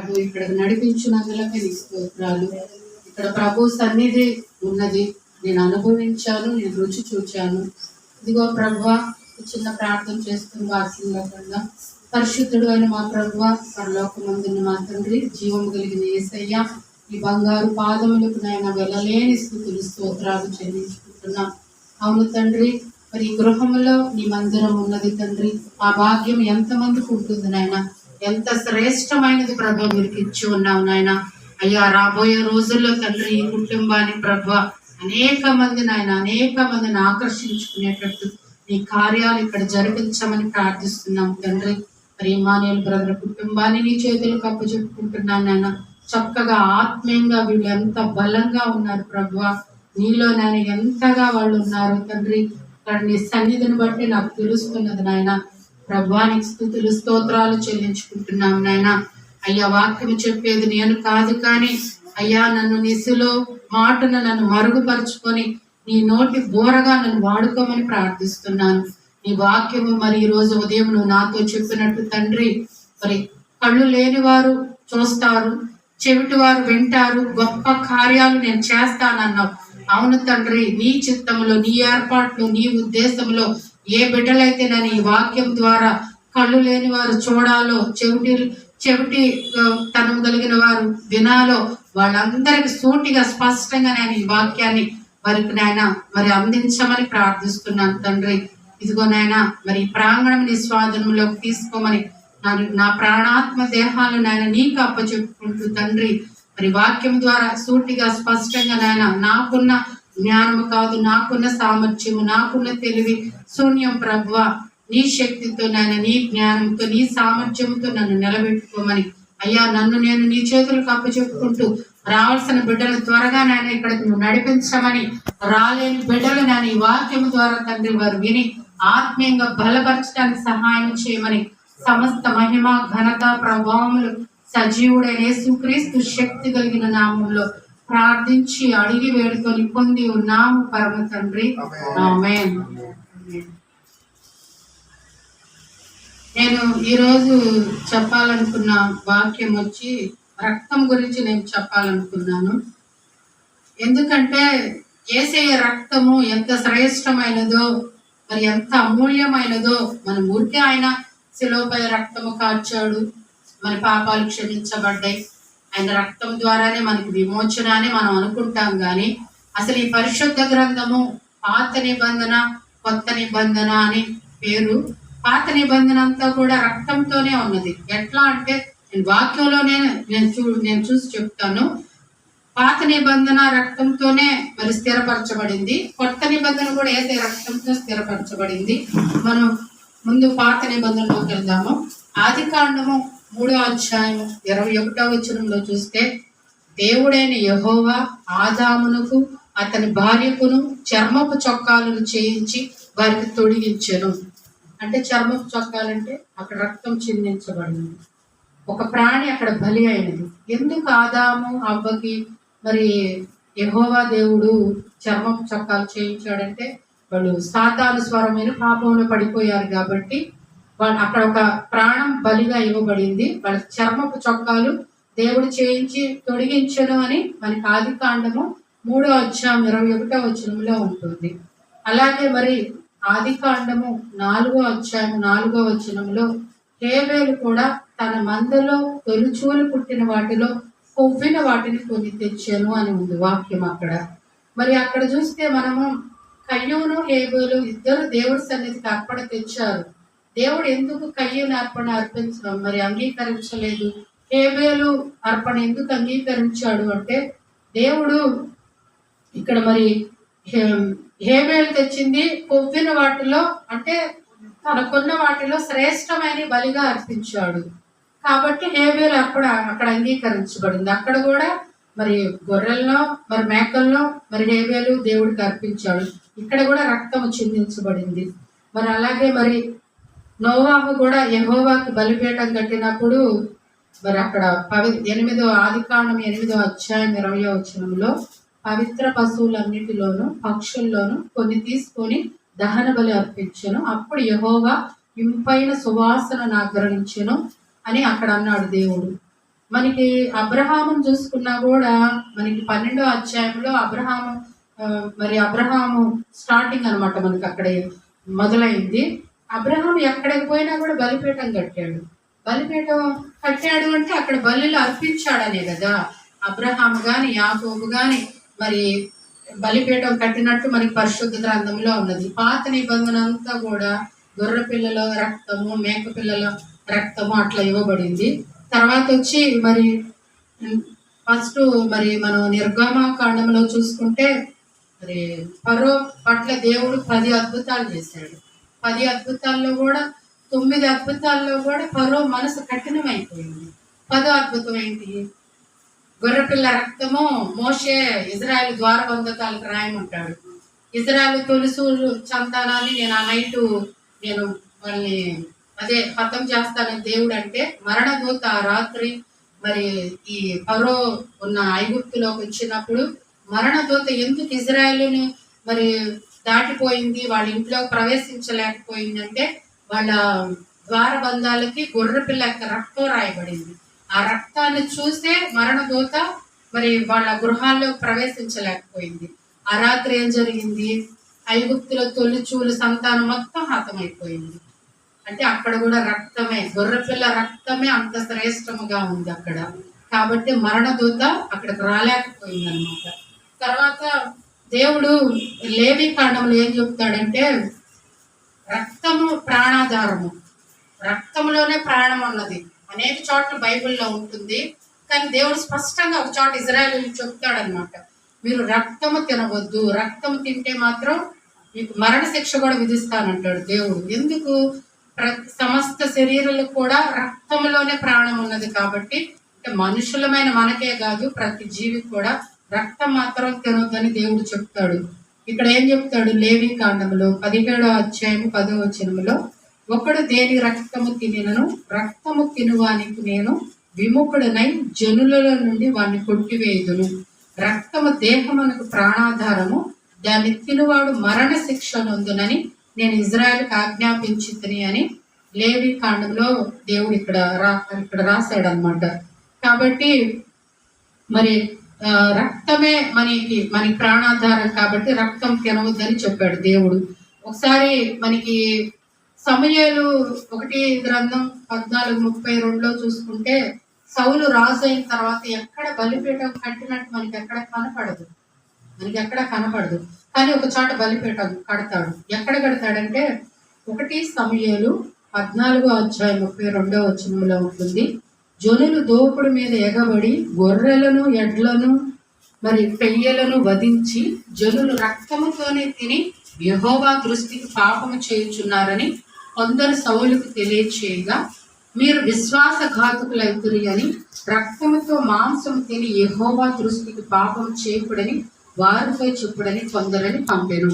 ప్రభు ఇక్కడ నడిపించినందులకే నీకు స్తోత్రాలు. ఇక్కడ ప్రభు సన్నిధి ఉన్నది, నేను అనుభవించాను, నేను రుచి చూచాను. ఇదిగో ప్రభువా, చిన్న ప్రార్థన చేస్తున్న ఆశీర్వాదంగా పరిశుద్ధుడు అయిన మా ప్రభువా, పరలోకమందున్న మా తండ్రి, జీవము కలిగిన యేసయ్య, ఈ బంగారు పాదములకు నాయన వెళ్ళలేని స్థుతులు స్తోత్రాలు చెల్లించుకుంటున్నాం. అవును తండ్రి, మరి ఈ గృహంలో నీ మందిరం ఉన్నది తండ్రి. ఆ భాగ్యం ఎంతమందికి ఉంటుంది నాయన, ఎంత శ్రేష్టమైనది ప్రభు మీరు ఇచ్చి ఉన్నావు నాయన. అయ్యా, రాబోయే రోజుల్లో తండ్రి ఈ కుటుంబాన్ని ప్రభు అనేక మందిని ఆకర్షించుకునేటట్టు నీ కార్యాలు ఇక్కడ జరిపించమని ప్రార్థిస్తున్నాం తండ్రి. మరి ఇమానుయేల్ బ్రదర్ కుటుంబాన్ని నీ చేతులకు అప్పచెప్పుకుంటున్నాను నాయన. చక్కగా ఆత్మీయంగా వీళ్ళు ఎంత బలంగా ఉన్నారు ప్రభువా, నీలో నాయన ఎంతగా వాళ్ళు ఉన్నారు తండ్రి. నీ సన్నిధిని బట్టి నాకు తెలుస్తున్నది నాయన. ప్రభువానికి స్తుతులు స్తోత్రాలు చెల్లించుకుంటున్నాం నాయన. అయ్యా, వాక్యం చెప్పేది నేను కాదు, కానీ అయ్యా నన్ను నిశలో మాటను నన్ను మరుగుపరుచుకొని నీ నోటి బోరగా నన్ను వాడుకోమని ప్రార్థిస్తున్నాను. నీ వాక్యము మరి ఈ రోజు ఉదయం నువ్వు నాతో చెప్పినట్టు తండ్రి, మరి కళ్ళు లేని వారు చూస్తారు, చెవిటి వారు వింటారు, గొప్ప కార్యాలు నేను చేస్తానన్నావు. అవును తండ్రి, నీ చిత్తంలో, నీ ఏర్పాట్లు, నీ ఉద్దేశంలో ఏ బిడ్డలైతే నన్ను ఈ వాక్యం ద్వారా కళ్ళు లేని వారు చూడాలో, చెవిటి తనం కలిగిన వారు వినాలో, వాళ్ళందరికీ సూటిగా స్పష్టంగా నేను ఈ వాక్యాన్ని వారికి నాయన మరి అందించమని ప్రార్థిస్తున్నాను తండ్రి. ఇదిగో నాయన, మరి ప్రాంగణం నీ స్వాధీనంలోకి తీసుకోమని నా ప్రాణాత్మ దేహాలు నాయన నీకు అప్పచెప్పుకుంటూ తండ్రి, మరి వాక్యం ద్వారా సూటిగా స్పష్టంగా నాయన నాకున్న జ్ఞానము కాదు, నాకున్న సామర్థ్యము, నాకున్న తెలివి శూన్యం ప్రభువా, నీ శక్తితో నాయన, నీ జ్ఞానంతో, నీ సామర్థ్యంతో నన్ను నిలబెట్టుకోమని అయ్యా, నన్ను నేను నీ చేతులకు అప్పచెప్పుకుంటూ రావాల్సిన బిడ్డలు త్వరగా నాయన ఇక్కడికి నువ్వు నడిపించమని, రాలేని బిడ్డలు నాయన ఈ వాక్యం ద్వారా తండ్రి వారు విని ఆత్మీయంగా బలపరచడానికి సహాయం చేయమని, సమస్త మహిమ ఘనత ప్రభావములు సజీవుడైన యేసుక్రీస్తు శక్తి కలిగిన నామంలో ప్రార్థించి అడిగి వేడుకొని పొంది ఉన్నాము పరమ తండ్రి, ఆమేన్. నేను ఈరోజు చెప్పాలనుకున్న వాక్యం వచ్చి రక్తం గురించి నేను చెప్పాలనుకున్నాను. ఎందుకంటే యేసయ్య రక్తము ఎంత శ్రేష్టమైనదో, మరి ఎంత అమూల్యమైనదో. మన ఊరికే ఆయన శిలువపై రక్తము కార్చాడు, మన పాపాలు క్షమించబడ్డాయి, ఆయన రక్తం ద్వారానే మనకి విమోచన అని మనం అనుకుంటాం. కానీ అసలు ఈ పరిశుద్ధ గ్రంథము పాత నిబంధన, కొత్త నిబంధన అని పేరు. పాత నిబంధన అంతా కూడా రక్తంతోనే ఉన్నది. ఎట్లా అంటే నేను వాక్యంలోనే నేను చూసి చెప్తాను. పాత నిబంధన రక్తంతోనే మరి స్థిరపరచబడింది, కొత్త నిబంధన కూడా ఏదే రక్తంతో స్థిరపరచబడింది. మనం ముందు పాత నిబంధనలోకి వెళ్దాము. ఆదికాండము 3వ అధ్యాయం 21వ వచనంలో చూస్తే, దేవుడైన యెహోవా ఆదామునకు అతని భార్యకును చర్మపు చొక్కాలను చేయించి వారికి తొడిగించెను. అంటే చర్మపు చొక్కాలంటే అక్కడ రక్తం చిందించబడింది, ఒక ప్రాణి అక్కడ బలి అయినది. ఎందుకు ఆదాము అవ్వకి మరి యెహోవా దేవుడు చర్మపు చొక్కాలు చేయించాడంటే, వాళ్ళు సాతాను స్వరమైన పాపంలో పడిపోయారు కాబట్టి వాళ్ళు అక్కడ ఒక ప్రాణం బలిగా ఇవ్వబడింది. వాళ్ళ చర్మపు చొక్కాలు దేవుడు చేయించి తొడిగించను అని మనకి ఆదికాండము 3వ అధ్యాయం 21వ వచనంలో ఉంటుంది. అలాగే మరి ఆదికాండము 4వ అధ్యాయం 4వ వచనంలో హేబేలు కూడా తన మందలో తొలిచూలు పుట్టిన వాటిలో కొవ్విన వాటిని కొని తెచ్చాను అని ఉంది వాక్యం అక్కడ. మరి అక్కడ చూస్తే మనము కయ్యూను హేబేలు ఇద్దరు దేవుడి సన్నిధికి అర్పణ తెచ్చారు. దేవుడు ఎందుకు కయ్యూను అర్పణ మరి అంగీకరించలేదు, హేబేలు అర్పణ ఎందుకు అంగీకరించాడు అంటే, దేవుడు ఇక్కడ మరి హేబేలు తెచ్చింది కొవ్విన వాటిలో, అంటే తనకున్న వాటిలో శ్రేష్టమైన బలిగా అర్పించాడు. కాబట్టి హేబేలు అక్కడ అంగీకరించబడింది. అక్కడ కూడా మరి గొర్రెల్లో మరి మేకల్లో మరి హేబేలు దేవుడికి అర్పించాడు. ఇక్కడ కూడా రక్తం చిందించబడింది. మరి అలాగే మరి నోవాహు కూడా యెహోవాకి బలిపీఠం కట్టినప్పుడు మరి అక్కడ ఆదికాండం 8వ అధ్యాయం 20వ వచనంలో పవిత్ర పశువులన్నిటిలోను పక్షుల్లోను కొన్ని తీసుకొని దహన బలి అర్పించెను. అప్పుడు యెహోవా ఇంపైన సువాసన ఆగ్రహించెను అని అక్కడ అన్నాడు దేవుడు. మనకి అబ్రహామును చూసుకున్నా కూడా మనకి 12వ అధ్యాయంలో అబ్రహాము మరి అబ్రహాము స్టార్టింగ్ అన్నమాట మనకి అక్కడ మొదలైంది. అబ్రహాం ఎక్కడికి పోయినా కూడా బలిపీఠం కట్టాడు. బలిపీఠం కట్టాడు అంటే అక్కడ బలులు అర్పించాడనే కదా. అబ్రహాం గాని యాకోబు గాని మరి బలిపీఠం కట్టినట్టు మనకి పరిశుద్ధ గ్రంథంలో ఉన్నది. పాత నిబంధన అంతా కూడా గొర్రె పిల్లల రక్తము, మేక పిల్లల రక్తము అట్లా ఇవ్వబడింది. తర్వాత వచ్చి మరి ఫస్ట్ మరి మనం నిర్గమకాండంలో చూసుకుంటే మరి ఫరో పట్ల దేవుడు 10 అద్భుతాలు చేశాడు. 10 అద్భుతాల్లో కూడా 9 అద్భుతాల్లో కూడా ఫరో మనసు కఠినమైపోయింది. 10వ అద్భుతం ఏంటి? గొర్రెపిల్ల రక్తము మోషే ఇజ్రాయెల్ ద్వారబంధకాలకు రాయమంటాడు. ఇజ్రాయెల్ తొలిసూలు సంతానాన్ని నేను ఆ నైటు నేను వాళ్ళని అదే హతం చేస్తానని దేవుడు అంటే, మరణదూత ఆ రాత్రి మరి ఈ ఫరో ఉన్న ఐగుప్తులోకి వచ్చినప్పుడు మరణదూత ఎందుకు ఇజ్రాయెల్ని మరి దాటిపోయింది, వాళ్ళ ఇంట్లోకి ప్రవేశించలేకపోయిందంటే వాళ్ళ ద్వారబంధాలకి గొర్రెపిల్ల యొక్క రక్తం రాయబడింది. ఆ రక్తాన్ని చూసే మరణదూత మరి వాళ్ళ గృహాల్లో ప్రవేశించలేకపోయింది. ఆ రాత్రి ఏం జరిగింది? ఐగుప్తుల తొలిచూలు సంతానం మొత్తం హతమైపోయింది. అంటే అక్కడ కూడా రక్తమే, గొర్రెపిల్ల రక్తమే అంత శ్రేష్టముగా ఉంది అక్కడ. కాబట్టి మరణదూత అక్కడికి రాలేకపోయింది అనమాట. తర్వాత దేవుడు లేవి కాండంలో ఏం చెప్తాడంటే, రక్తము ప్రాణాధారము, రక్తంలోనే ప్రాణం ఉన్నది అనేక చోట్ల బైబిల్లో ఉంటుంది. కానీ దేవుడు స్పష్టంగా ఒక చోట ఇజ్రాయేలు చెప్తాడనమాట, మీరు రక్తము తినవద్దు, రక్తము తింటే మాత్రం మీకు మరణ శిక్ష కూడా విధిస్తానంటాడు దేవుడు. ఎందుకు? సమస్త శరీరాలకు కూడా రక్తంలోనే ప్రాణం ఉన్నది కాబట్టి, అంటే మనుషులమైన మనకే కాదు ప్రతి జీవికి కూడా రక్తం మాత్రం తినొద్దని దేవుడు చెప్తాడు. ఇక్కడ ఏం చెప్తాడు? లేవి కాండంలో 17వ అధ్యాయం 10వ వచనంలో, ఒకడు దేని రక్తము తినినను రక్తము తినువానికి నేను విముఖుడనై జనులలో నుండి వాడిని కొట్టివేయుదును. రక్తము దేహమునకు ప్రాణాధారము, దాన్ని తినువాడు మరణ శిక్ష నొందునని నేను ఇజ్రాయెల్కి ఆజ్ఞాపించితిని అని లేవి కాండంలో దేవుడు ఇక్కడ రాశాడు అనమాట. కాబట్టి మరి రక్తమే మనకి ప్రాణాధారం కాబట్టి రక్తం తినవద్దని చెప్పాడు దేవుడు. ఒకసారి మనకి సమూయేలు 1 గ్రంథం 14:32లో చూసుకుంటే, సౌలు రాజు అయిన తర్వాత ఎక్కడ బలిపీఠం కట్టినట్టు మనకి ఎక్కడ కనపడదు. కానీ ఒక చోట బలిపీఠం కడతాడు. ఎక్కడ కడతాడంటే 1 సమూయేలు 14:32 వచనంలో ఉంటుంది. జనులు దోపుడు మీద ఎగబడి గొర్రెలను ఎడ్లను మరి పెయ్యలను వధించి జనులు రక్తముతోనే తిని యెహోవా దృష్టికి పాపము చేయుచున్నారని కొందరు సౌలుకు తెలియచేయగా, మీరు విశ్వాసఘాతుకులైతురి అని రక్తముతో మాంసం తిని యెహోవా దృష్టికి పాపం చేయకుడని వారితో చెప్పుడని కొందరని పంపెను.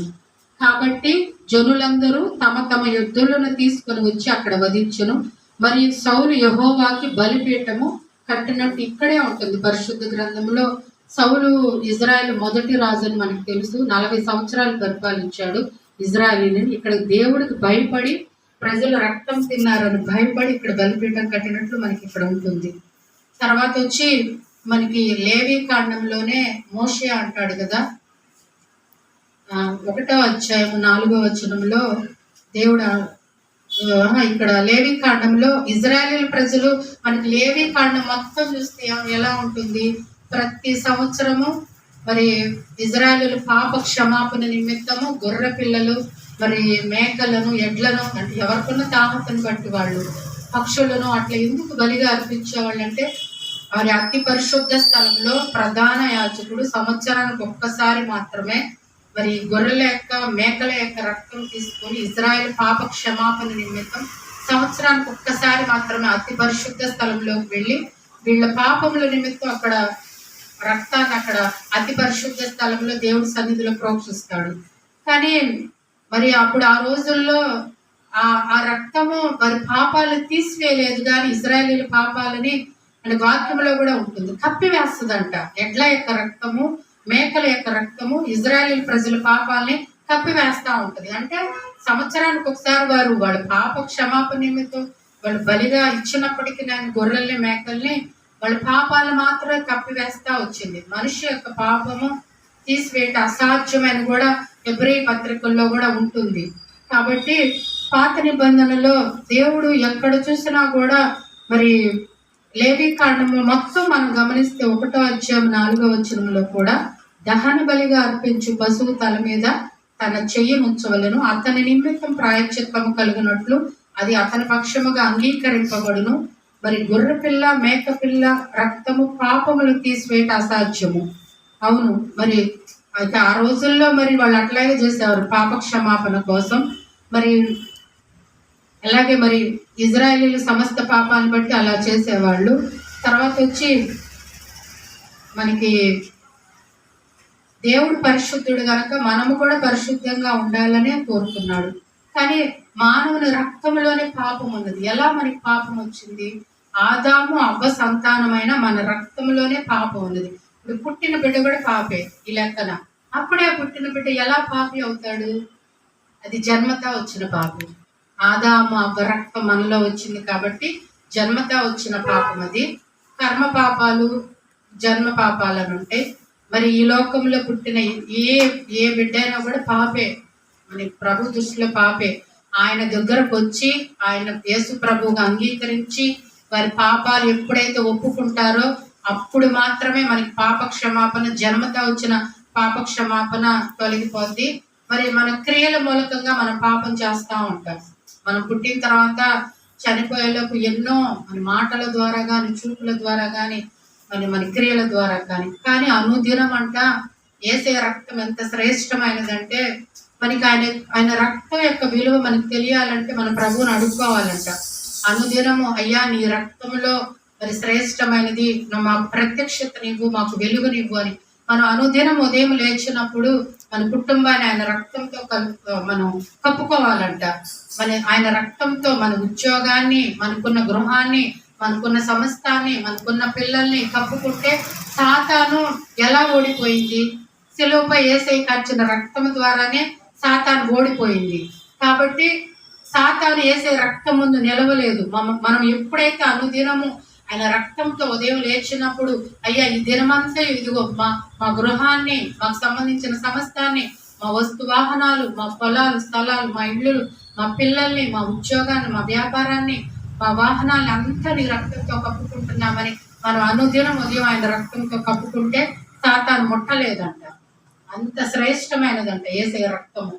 కాబట్టి జనులందరూ తమ తమ యుద్ధులను తీసుకొని వచ్చి అక్కడ వధించను. మరియు సౌలు యెహోవాకి బలిపీఠము కట్టినట్టు ఇక్కడే ఉంటుంది పరిశుద్ధ గ్రంథంలో. సౌలు ఇజ్రాయెల్ మొదటి రాజు అని మనకు తెలుసు. 40 సంవత్సరాలు పరిపాలించాడు ఇజ్రాయెలీని. ఇక్కడ దేవుడికి భయపడి ప్రజలు రక్తం తిన్నారని భయపడి ఇక్కడ బలిపీఠం కట్టినట్లు మనకి ఇక్కడ ఉంటుంది. తర్వాత వచ్చి మనకి లేవి కాండంలోనే మోషే అంటాడు కదా, 1వ అధ్యాయం 4వ వచనంలో దేవుడు ఇక్కడ లేవి కాండంలో ఇజ్రాయేల్ ప్రజలు, మనకి లేవి కాండం మొత్తం చూస్తే ఎలా ఉంటుంది? ప్రతి సంవత్సరము మరి ఇజ్రాయేలు పాప క్షమాపణ నిమిత్తము గొర్రె పిల్లలు మరి మేకలను ఎడ్లను, అంటే ఎవరికున్న తామతను బట్టి వాళ్ళు పక్షులను అట్లా ఎందుకు బలిగా అర్పించేవాళ్ళు అంటే, వారి అతి పరిశుద్ధ స్థలంలో ప్రధాన యాజకుడు సంవత్సరానికి ఒక్కసారి మాత్రమే మరి గొర్రెల యొక్క మేకల యొక్క రక్తం తీసుకొని ఇజ్రాయెల్ పాప క్షమాపణ నిమిత్తం సంవత్సరానికి ఒక్కసారి మాత్రమే అతి పరిశుద్ధ స్థలంలోకి వెళ్ళి వీళ్ళ పాపముల నిమిత్తం అక్కడ రక్తాన్ని అక్కడ అతి పరిశుద్ధ స్థలంలో దేవుడి సన్నిధిలో ప్రోక్షిస్తాడు. కానీ మరి అప్పుడు ఆ రోజుల్లో ఆ రక్తము వారి పాపాలు తీసివేయలేదు, కానీ ఇజ్రాయేలీల పాపాలని మన వాక్యంలో కూడా ఉంటుంది, కప్పివేస్తుందంట. ఎడ్ల యొక్క రక్తము మేకల యొక్క రక్తము ఇజ్రాయేల్ ప్రజల పాపాలని కప్పివేస్తా ఉంటది. అంటే సంవత్సరానికి ఒకసారి వారు వాళ్ళ పాప క్షమాపణ నిమిత్తం వాళ్ళు బలిగా ఇచ్చినప్పటికీ నేను గొర్రెల్ని మేకల్ని వాళ్ళ పాపాలు మాత్రమే కప్పివేస్తా వచ్చింది. మనిషి యొక్క పాపము తీసివేయట అసాధ్యమైన కూడా హెబ్రీ పత్రికల్లో కూడా ఉంటుంది. కాబట్టి పాత నిబంధనలో దేవుడు ఎక్కడ చూసినా కూడా మరి లేవి కాండము మొత్తం మనం గమనిస్తే 1వ అధ్యాయం 4వ వచనంలో కూడా దహన బలిగా అర్పించు పశువు తల మీద తన చెయ్యి ఉంచవలను, అతని నిమిత్తం ప్రాయశ్చిత్తము కలిగినట్లు అది అతని పక్షముగా అంగీకరింపబడును. మరి గొర్రె పిల్ల మేక పిల్ల రక్తము పాపములు తీసివేయట అసాధ్యము. అవును, మరి అయితే ఆ రోజుల్లో మరి వాళ్ళు అట్లాగే చేసేవారు పాప క్షమాపణ కోసం. మరి అలాగే మరి ఇజ్రాయేలీలు సమస్త పాపాలను బట్టి అలా చేసేవాళ్ళు. తర్వాత వచ్చి మనకి దేవుడు పరిశుద్ధుడు కనుక మనము కూడా పరిశుద్ధంగా ఉండాలనే కోరుకున్నాడు. కానీ మానవుని రక్తంలోనే పాపం ఉన్నది. ఎలా మనకి పాపం వచ్చింది? ఆదాము అవ్వ సంతానమైన మన రక్తంలోనే పాపం ఉన్నది. ఇప్పుడు పుట్టిన బిడ్డ కూడా పాపే ఈ లెక్కన. అప్పుడే పుట్టిన బిడ్డ ఎలా పాపి అవుతాడు? అది జన్మతా వచ్చిన పాపం. ఆదాము అవ్వ రక్తం మనలో వచ్చింది కాబట్టి జన్మతా వచ్చిన పాపం అది. కర్మ పాపాలు జన్మ పాపాలను ఉంటాయి. మరి ఈ లోకంలో పుట్టిన ఏ బిడ్డ అయినా కూడా పాపే, మన ప్రభు దృష్టిలో పాపే. ఆయన దగ్గరకు వచ్చి ఆయన యేసు ప్రభువుగా అంగీకరించి వారి పాపాలు ఎప్పుడైతే ఒప్పుకుంటారో అప్పుడు మాత్రమే మనకి పాప క్షమాపణ, జన్మతా వచ్చిన పాప క్షమాపణ తొలగిపోద్ది. మరి మన క్రియల మూలకంగా మనం పాపం చేస్తూ ఉంటాం. మనం పుట్టిన తర్వాత చనిపోయేలోపు ఎన్నో మన మాటల ద్వారా కానీ, చూపుల ద్వారా కానీ, మన క్రియల ద్వారా కానీ అనుదినం అంట యేసయ్య రక్తం ఎంత శ్రేష్టమైనదంటే మనకి ఆయన రక్తం యొక్క విలువ మనకు తెలియాలంటే మన ప్రభువుని అడుక్కోవాలంట. అనుదినము అయ్యా నీ రక్తంలో మరి శ్రేష్టమైనది, మాకు ప్రత్యక్షత నివ్వు, మాకు వెలుగునివ్వు అని మనం అనుదినం ఉదయం లేచినప్పుడు మన కుటుంబాన్ని ఆయన రక్తంతో మనం కప్పుకోవాలంట. ఆయన రక్తంతో మన ఉద్యోగాన్ని, మనకున్న గృహాన్ని, మనకున్న సమస్తాన్ని, మనకున్న పిల్లల్ని కప్పుకుంటే సాతాను ఎలా ఓడిపోయింది? శిలువపై యేసయ్య కార్చిన రక్తం ద్వారానే సాతాను ఓడిపోయింది. కాబట్టి సాతాను యేసయ్య రక్తం ముందు నిలవలేదు. మనం ఎప్పుడైతే అనుదినము ఆయన రక్తంతో ఉదయం లేచినప్పుడు అయ్యా ఈ దినమంతా ఇదిగో మా గృహాన్ని, మాకు సంబంధించిన సమస్తాన్ని, మా వస్తు వాహనాలు, మా పొలాలు స్థలాలు, మా ఇళ్ళు, మా పిల్లల్ని, మా ఉద్యోగాన్ని, మా వ్యాపారాన్ని, మా వాహనాన్ని అంతా నీ రక్తంతో కప్పుకుంటున్నామని మనం అనుదినం ఉదయం ఆయన రక్తంతో కప్పుకుంటే సాతాను ముట్టలేదంట. అంత శ్రేష్టమైనదంట యేసయ్య రక్తము.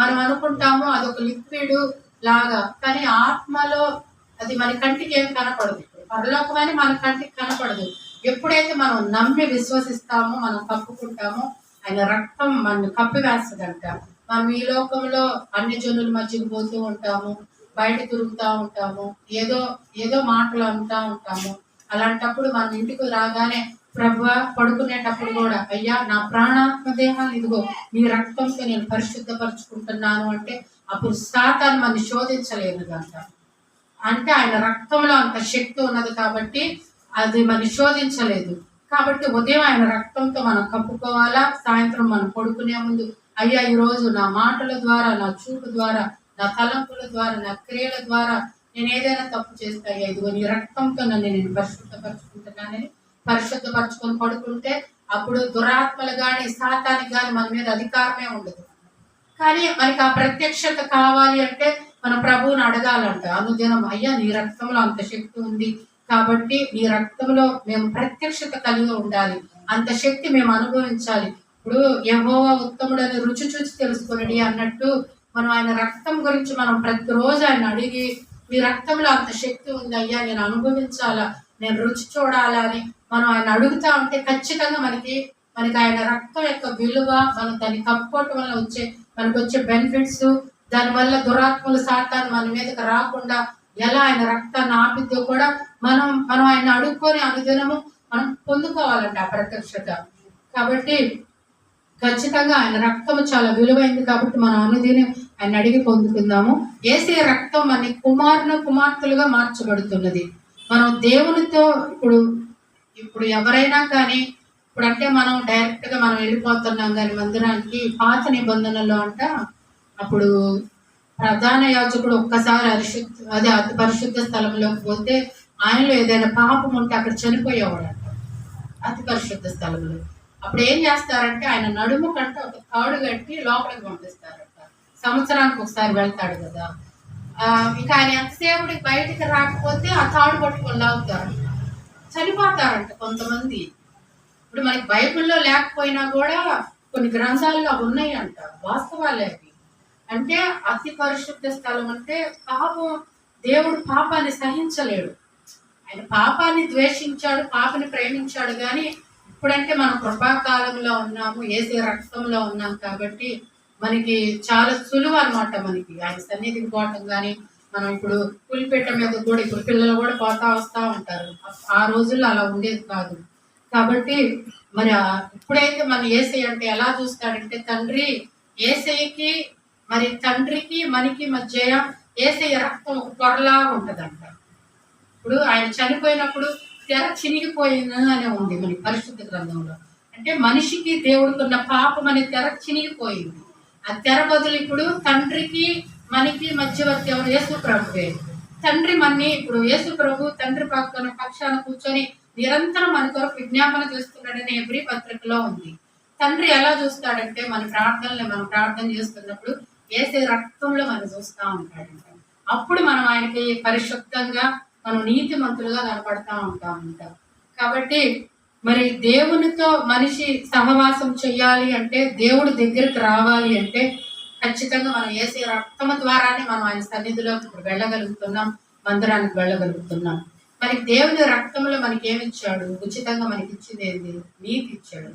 మనం అనుకుంటాము అదొక లిక్విడ్ లాగా, కానీ ఆత్మలో అది మన కంటికి ఏం కనపడదు. పరలోకమని మన కంటికి కనపడదు. ఎప్పుడైతే మనం నమ్మి విశ్వసిస్తామో, మనం కప్పుకుంటామో ఆయన రక్తం మన కప్పివేస్తుందంట. మనం ఈ లోకంలో అన్ని జనుల మధ్యకు పోతూ ఉంటాము, బయట తిరుగుతూ ఉంటాము, ఏదో మాటలు అంటూ ఉంటాము. అలాంటప్పుడు మనం ఇంటికి రాగానే ప్రభువా పడుకునేటప్పుడు కూడా అయ్యా నా ప్రాణాత్మ దేహాన్ని ఇదిగో నీ రక్తంతో నేను పరిశుద్ధపరచుకుంటున్నాను అంటే అప్పుడు సాతాను మనని శోధించలేదంట. అంటే ఆయన రక్తంలో అంత శక్తి ఉన్నది కాబట్టి అది మనం శోధించలేదు. కాబట్టి ఉదయం ఆయన రక్తంతో మనం కప్పుకోవాలా. సాయంత్రం మనం పడుకునే ముందు అయ్యా ఈరోజు నా మాటల ద్వారా, నా చూపు ద్వారా, నా తలంపుల ద్వారా, నా క్రియల ద్వారా నేను ఏదైనా తప్పు చేస్తే అయ్యా ఇదిగో నీ రక్తంతో నేను పరిశుద్ధపరచుకుంటున్నానని పరిశుద్ధపరచుకొని పడుకుంటే అప్పుడు దురాత్మలు కానీ సాతానికి కానీ మన మీద అధికారమే ఉండదు. కానీ మనకి ఆ ప్రత్యక్షత కావాలి అంటే మన ప్రభువుని అడగాలంట అనుదినం. అయ్యా నీ రక్తంలో అంత శక్తి ఉంది కాబట్టి నీ రక్తంలో మేము ప్రత్యక్షత కలిగి ఉండాలి, అంత శక్తి మేము అనుభవించాలి. ఇప్పుడు యెహోవా ఉత్తముడని రుచి చూసి తెలుసుకొనడి అన్నట్టు మనం ఆయన రక్తం గురించి మనం ప్రతిరోజు ఆయన అడిగి మీ రక్తంలో అంత శక్తి ఉంది అయ్యా, నేను అనుభవించాలా, నేను రుచి చూడాలా అని మనం ఆయన అడుగుతా ఉంటే ఖచ్చితంగా మనకి ఆయన రక్తం యొక్క విలువ, మనం దాన్ని కప్పుకోవటం వల్ల మనకు వచ్చే బెనిఫిట్స్, దానివల్ల దురాత్మలు సాతాను మన మీదకి రాకుండా ఎలా ఆయన రక్తాన్ని ఆపిద్దో కూడా మనం ఆయన అడుక్కొని అనుదినము మనం పొందుకోవాలంట ఆ ప్రత్యక్షత. కాబట్టి ఖచ్చితంగా ఆయన రక్తము చాలా విలువైంది కాబట్టి మనం అనుదినం ఆయన అడిగి పొందుకుందాము. యేసయ్య రక్తం మన కుమార్తెలుగా మార్చబడుతున్నది. మనం దేవునితో ఇప్పుడు ఎవరైనా కానీ ఇప్పుడు అంటే మనం డైరెక్ట్గా మనం వెళ్ళిపోతున్నాం కానీ మందిరానికి. పాత నిబంధనలో అంట అప్పుడు ప్రధాన యాజకుడు ఒక్కసారి అతి పరిశుద్ధ స్థలంలోకి పోతే ఆయనలో ఏదైనా పాపం ఉంటే అక్కడ చనిపోయేవాడంట అతి పరిశుద్ధ స్థలంలో. అప్పుడు ఏం చేస్తారంటే ఆయన నడుము కంటే ఒక తాడు కట్టి లోపలికి పంపిస్తారంట. సంవత్సరానికి ఒకసారి వెళ్తాడు కదా. ఇంకా ఆయన ఎంతసేపటికి బయటికి రాకపోతే ఆ తాడు పట్టుకొని లాగుతారంట. చనిపోతారంట కొంతమంది. ఇప్పుడు మనకి బైబిల్లో లేకపోయినా కూడా కొన్ని గ్రంథాల్లో అవి ఉన్నాయంట, వాస్తవాలే అవి. అంటే అతి పరిశుద్ధ స్థలం అంటే పాపం, దేవుడు పాపాన్ని సహించలేడు. ఆయన పాపాన్ని ద్వేషించాడు, పాపని ప్రేమించాడు. కానీ ఇప్పుడంటే మనం కృపాకాలంలో ఉన్నాము, యేసు రక్తంలో ఉన్నాం కాబట్టి మనకి చాలా సులువు అనమాట. మనకి ఆయన సన్నిధికి పోవటం కానీ, మనం ఇప్పుడు పులిపేట మీద కూడా ఇప్పుడు పిల్లలు కూడా పోతా వస్తూ ఉంటారు. ఆ రోజుల్లో అలా ఉండేది కాదు. కాబట్టి మరి ఇప్పుడైతే మన యేసయ్య అంటే ఎలా చూస్తాడంటే, తండ్రి యేసయ్యకి మరి తండ్రికి మనకి మధ్య యేసయ్య రక్తం ఒక పొరలా ఉంటదంట. ఇప్పుడు ఆయన చనిపోయినప్పుడు తెర చినిగిపోయిందని అనే ఉంది మన పరిశుద్ధ గ్రంథంలో. అంటే మనిషికి దేవుడుకున్న పాపం అనే తెర చినిగిపోయింది. ఆ తెర బదులు ఇప్పుడు తండ్రికి మనకి మధ్యవర్తి ఎవరు? యేసు ప్రభువే. తండ్రి మన్ని ఇప్పుడు యేసు ప్రభు తండ్రి పక్షాన కూర్చొని నిరంతరం మన కొరకు విజ్ఞాపన చేస్తున్నాడని హెబ్రీ పత్రికలో ఉంది. తండ్రి ఎలా చూస్తాడంటే మన ప్రార్థనలు మనం ప్రార్థన చేస్తున్నప్పుడు యేసే రక్తంలో మనం చూస్తూ ఉంటాడంట. అప్పుడు మనం ఆయనకి పరిశుద్ధంగా మనం నీతిమంతులుగా కనపడతా ఉంటామంట. కాబట్టి మరి దేవునితో మనిషి సహవాసం చెయ్యాలి అంటే, దేవుడి దగ్గరికి రావాలి అంటే ఖచ్చితంగా మనం యేసే రక్తము ద్వారానే మనం ఆయన సన్నిధిలోకి ఇప్పుడు వెళ్ళగలుగుతున్నాం, మందిరానికి వెళ్ళగలుగుతున్నాం. మనకి దేవుని రక్తంలో మనకి ఏమిచ్చాడు? ఉచితంగా మనకి ఇచ్చింది ఏంది? నీతి ఇచ్చాడు.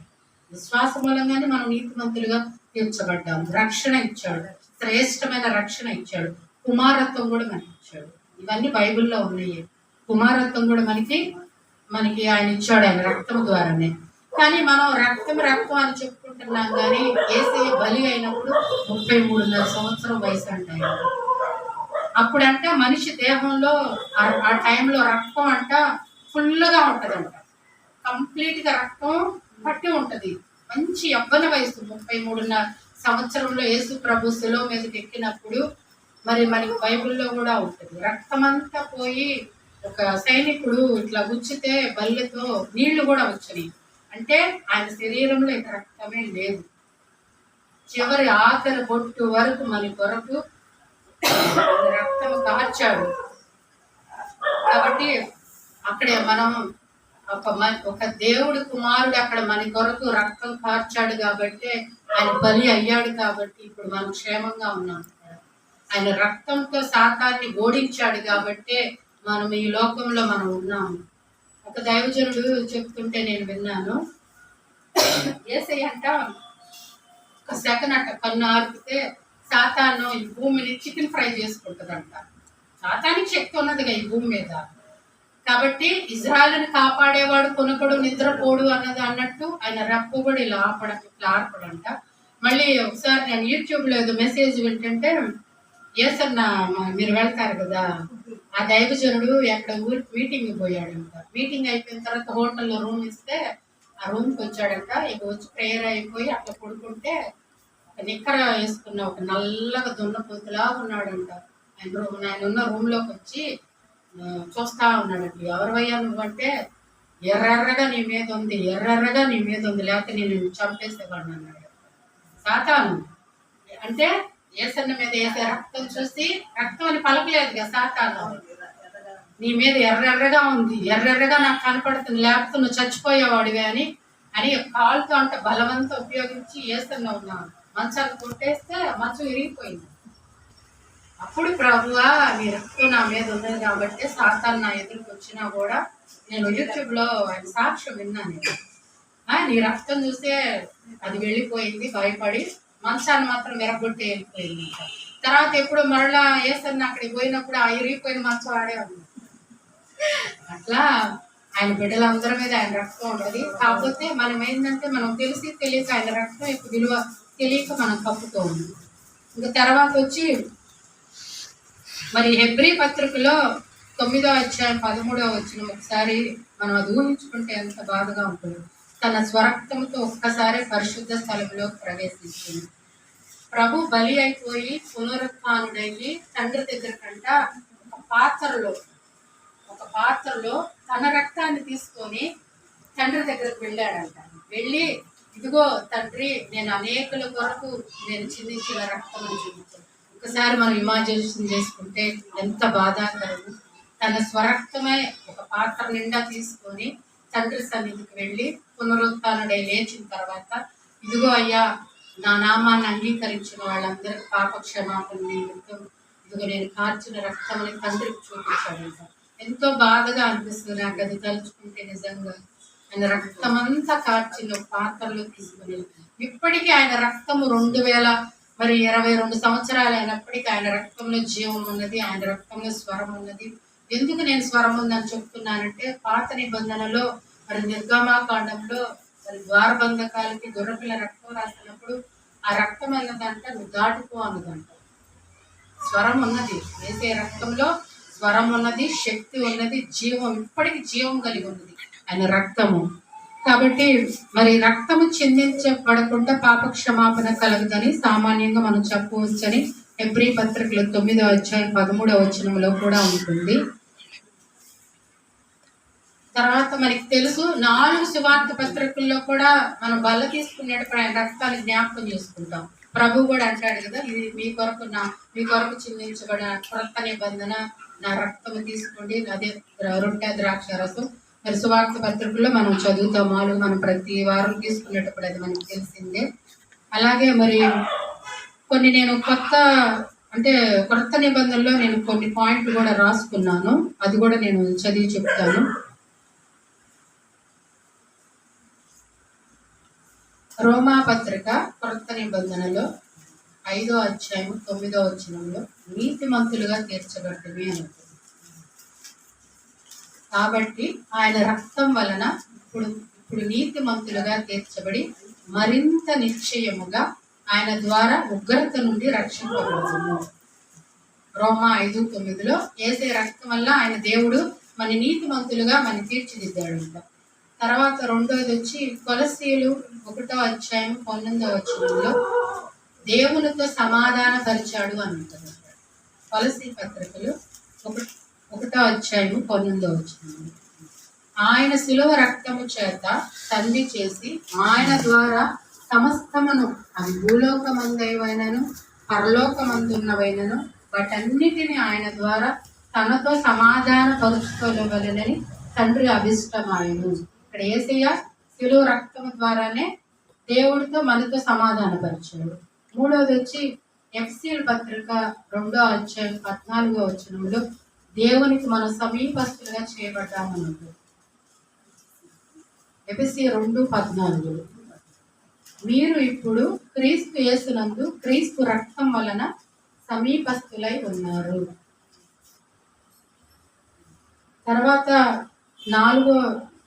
విశ్వాస మూలంగానే మనం నీతిమంతులుగా తీర్చబడ్డాము. రక్షణ ఇచ్చాడు, శ్రేష్టమైన రక్షణ ఇచ్చాడు. కుమారత్వం కూడా మనకి ఇచ్చాడు. ఇవన్నీ బైబిల్లో ఉన్నాయి. కుమారత్వం కూడా మనకి ఆయన ఇచ్చాడు, ఆయన రక్తం ద్వారానే. కానీ మనం రక్తం అని చెప్పుకుంటున్నాం. కానీ యేసయ్య బలి అయినప్పుడు 33.5 సంవత్సరం వయసు అంట. అప్పుడంట మనిషి దేహంలో ఆ టైంలో రక్తం అంట ఫుల్గా ఉంటదంట. కంప్లీట్గా రక్తం పట్టి ఉంటది. మంచి యవ్వన వయసు 33.5 సంవత్సరంలో యేసు ప్రభు శిలువ మీదకి ఎక్కినప్పుడు మరి మనకి బైబిల్లో కూడా ఉంటుంది. రక్తమంతా పోయి ఒక సైనికుడు ఇట్లా గుచ్చితే బల్లెతో నీళ్లు కూడా వచ్చినాయి. అంటే ఆయన శరీరంలో ఇక రక్తమే లేదు. చివరి ఆఖరి బొట్టు వరకు మన కొరకు రక్తం కార్చాడు. కాబట్టి అక్కడే మనం ఒక దేవుడి కుమారుడు అక్కడ మన కొరకు రక్తం కార్చాడు కాబట్టి, ఆయన బలి అయ్యాడు కాబట్టి ఇప్పుడు మనం క్షేమంగా ఉన్నాం. ఆయన రక్తంతో సాతాన్ని ఓడించాడు కాబట్టి మనం ఈ లోకంలో మనం ఉన్నాము. ఒక దైవజనుడు చెప్తుంటే నేను విన్నాను. యేసయ్య అంట ఒక సెకండ్ అంట కన్ను ఆర్పితే సాతాను ఈ భూమిని చికెన్ ఫ్రై చేసుకుంటుందంట. సాతానికి శక్తి ఉన్నదిగా ఈ భూమి మీద. కాబట్టి ఇజ్రాయెల్ని కాపాడేవాడు కొనకడు నిద్రపోడు అన్నట్టు ఆయన రెప్పు కూడా ఇట్లా ఆర్పడంట. మళ్ళీ ఒకసారి నేను యూట్యూబ్లో ఏదో మెసేజ్ వింటుంటే, ఏసన్న మీరు వెళ్తారు కదా, ఆ దైవజనుడు ఎక్కడ ఊరికి మీటింగ్ పోయాడంట. మీటింగ్ అయిపోయిన తర్వాత హోటల్లో రూమ్ ఇస్తే ఆ రూమ్కి వచ్చాడంట. ఇక వచ్చి ప్రేయర్ అయిపోయి అట్లా పడుకుంటే నిక్కర వేసుకున్న ఒక నల్లగా దున్నపోతులా ఉన్నాడంట. ఆయన ఉన్న రూమ్లోకి వచ్చి చూస్తా ఉన్నాడండి. ఎవరివయ్యా నువ్వంటే, ఎర్రెర్రగా నీ మీద ఉంది, ఎర్రెర్రగా నీ మీద ఉంది, లేకపోతే నేను చంపేసేవాడిని అన్నాడు. సాతాను అంటే ఏసన్న మీద వేసే రక్తం చూసి రక్తం అని పలకలేదు కదా సాతాను. నీ మీద ఎర్రెర్రగా ఉంది, ఎర్రెర్రగా నాకు కనపడుతుంది, లేకపోతే నువ్వు చచ్చిపోయేవాడివే అని కాలుతో అంటే బలవంతం ఉపయోగించి ఏసన్న ఉన్న మంచాన్ని కొట్టేస్తే మంచం విరిగిపోయింది. అప్పుడు ప్రభువా నీ రక్తం నా మీద ఉన్నది కాబట్టి సాతాను నా ఎదురుకు వచ్చినా కూడా, నేను యూట్యూబ్లో ఆయన సాక్ష్యం విన్నాను. నీ రక్తం చూస్తే అది వెళ్ళిపోయింది, భయపడి మంచాన్ని మాత్రం విరగొట్టి వెళ్ళిపోయింది. తర్వాత ఎప్పుడు మరలా ఏసన్న అక్కడికి పోయినప్పుడు ఆ ఇరిగిపోయిన మంచం ఆడే ఉంది. అట్లా ఆయన బిడ్డలందరి మీద ఆయన రక్తం ఉంటుంది. కాకపోతే మనం ఏంటంటే మనం తెలిసి తెలియక ఆయన రక్తం యొక్క విలువ తెలియక మనం కప్పుతూ ఉంది. ఇంకా తర్వాత వచ్చి మరి హెబ్రీ పత్రికలో 9వ అధ్యాయం 13వ వచనం ఒకసారి మనం అది ఊహించుకుంటే ఎంత బాధగా ఉంటుంది. తన స్వరక్తంతో ఒక్కసారి పరిశుద్ధ స్థలంలో ప్రవేశించింది. ప్రభు బలి అయిపోయి పునరుత్థానుడయ్యి తండ్రి దగ్గర కంట ఒక పాత్రలో తన రక్తాన్ని తీసుకొని తండ్రి దగ్గరకు వెళ్ళాడంట. వెళ్ళి, ఇదిగో తండ్రి, నేను అనేకుల కొరకు నేను చిందించిన రక్తం అని చూపించాను. ఒకసారి మనం ఇమాజినేషన్ చేసుకుంటే ఎంత బాధాకరము. తన స్వరక్తమే ఒక పాత్ర నిండా తీసుకొని తండ్రి సన్నిధికి వెళ్ళి పునరుత్థానుడై లేచిన తర్వాత, ఇదిగో అయ్యా, నా నామాన్ని అంగీకరించిన వాళ్ళందరికీ పాప క్షమాపణ నిమిత్తం ఇదిగో నేను కార్చిన రక్తం అని తండ్రికి చూపించాడంట. ఎంతో బాధగా అనిపిస్తుంది నాకు అది తలుచుకుంటే. నిజంగా ఆయన రక్తం అంతా కార్చిన పాత్రలో తీసుకుని, ఇప్పటికీ ఆయన రక్తము 22 సంవత్సరాలు అయినప్పటికీ ఆయన రక్తంలో జీవం ఉన్నది, ఆయన రక్తంలో స్వరం ఉన్నది. ఎందుకు నేను స్వరం ఉందని చెప్తున్నానంటే, పాత నిబంధనలో మరి నిర్గమాకాండంలో మరి ద్వారబంధకాలకి గొర్రెపిల్ల రక్తం రాసినప్పుడు ఆ రక్తం అన్నదంట నువ్వు దాటిపో అన్నదంట. స్వరం ఉన్నది, వేసే రక్తంలో స్వరం ఉన్నది, శక్తి ఉన్నది, జీవం, ఇప్పటికి జీవం కలిగి ఉన్నది ఆయన రక్తము. కాబట్టి మరి రక్తము చిందించబడకుండా పాప క్షమాపణ కలగదని సామాన్యంగా మనం చెప్పవచ్చని హెబ్రీ పత్రికలో 9వ అధ్యాయం 13వ వచనంలో కూడా ఉంటుంది. తర్వాత మనకి తెలుసు 4 సువార్త పత్రికల్లో కూడా మనం బల్ల తీసుకునేటప్పుడు ఆయన రక్తాన్ని జ్ఞాపకం చేసుకుంటాం. ప్రభు కూడా అంటాడు కదా, ఇది మీ కొరకు చిందించబడిన క్రొత్త నిబంధన నా రక్తము తీసుకోండి, అదే రొట్టె ద్రాక్ష రసం. మరి సువార్త పత్రికల్లో మనం చదువుతాం, మనం ప్రతి వారం తీసుకునేటప్పుడు అది మనకి తెలిసిందే. అలాగే మరి కొన్ని నేను క్రొత్త నిబంధనలో నేను కొన్ని పాయింట్లు కూడా రాసుకున్నాను, అది కూడా నేను చదివి చెప్తాను. రోమా పత్రిక క్రొత్త నిబంధనలో 5వ అధ్యాయం 9వ వచనంలో నీతిమంతులుగా తీర్చబడ్డమే అనుకుంది. కాబట్టి ఆయన రక్తం వలన ఇప్పుడు నీతిమంతులుగా తీర్చబడి మరింత నిశ్చయముగా ఆయన ద్వారా ఉగ్రత నుండి రక్షింపబడుతుంది. రోమా 5:9లో యేసే రక్తం వల్ల ఆయన దేవుడు మన నీతిమంతులుగా మన తీర్చిదిద్దాడంట. తర్వాత రెండోది వచ్చి కొలస్సీలు 1వ అధ్యాయం 19వ వచనంలో దేవునితో సమాధాన పరిచాడు అని ఉంటుంది. కొలస్సీ పత్రికలు 1వ అధ్యాయం 19వ వచనంలో ఆయన శిలువ రక్తము చేత సంధి చేసి ఆయన ద్వారా సమస్తమును, అది భూలోకమందైనను పరలోకమందున్నవైనను వాటన్నిటిని ఆయన ద్వారా తనతో సమాధాన పరుచుకోవలనని తండ్రి అభిష్టమాయను. ఇక్కడ యేసయ్య శిలువ రక్తము ద్వారానే దేవుడితో మనతో సమాధానపరిచాడు. మూడవది వచ్చి ఎఫెసీయుల పత్రిక 2వ అధ్యాయం 14వ వచనంలో దేవునికి మనం సమీపస్తులుగా చేయబడ్డామని ఉంటుంది. ఎఫెసీ 2:14 మీరు ఇప్పుడు క్రీస్తు యేసునందు క్రీస్తు రక్తం వలన సమీపస్తులై ఉన్నారు. తర్వాత